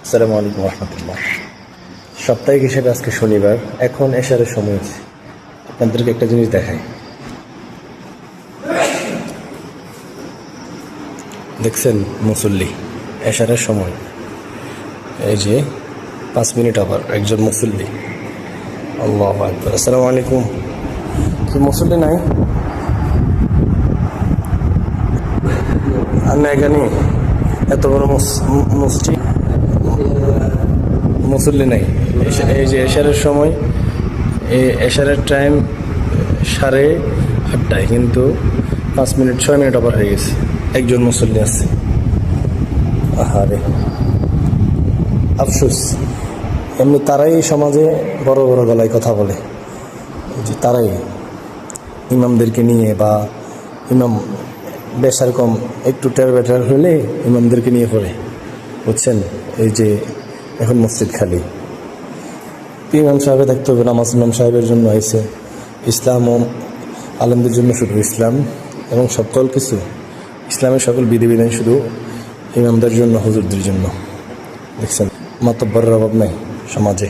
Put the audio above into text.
আসসালামু আলাইকুম রহমতুল্লাহ। সাপ্তাহিক হিসেবে আজকে শনিবার, এখন এশারের সময় আছে। আপনাদেরকে একটা জিনিস দেখাই, দেখছেন মুসল্লি এশারের সময়, এই যে 5 মিনিট আবার একজন মুসল্লি। আল্লাহু আকবার। আসসালামু আলাইকুম। কি মুসল্লি নাই? আর না, এখানে এত বড় মসজিদ মুসল্লি নাই। এই যে এশারের সময়, এই এশারের টাইম 8:30, কিন্তু 6 মিনিট আবার হয়ে গেছে, একজন মুসল্লি আছে। আহারে আফসোস। এমনি তারাই সমাজে বড় বড় গলায় কথা বলে, যে তারাই ইমামদেরকে নিয়ে, বা ইমাম বেশ এরকম একটু টের বেটার হলে ইমামদেরকে নিয়ে পড়ে, বুঝছেন? এই যে এখন মসজিদ খালি, ইমাম সাহেবে দেখতে হবে নামাজ ইমাম সাহেবের জন্য আইছে, ইসলাম ও আলেমদের জন্য শুধু ইসলাম, এবং সকল কিছু ইসলামের সকল বিধিবিধান শুধু ইমামদের জন্য, হুজুরদের জন্য। দেখছেন, মাতব্বরের অভাব নাই সমাজে।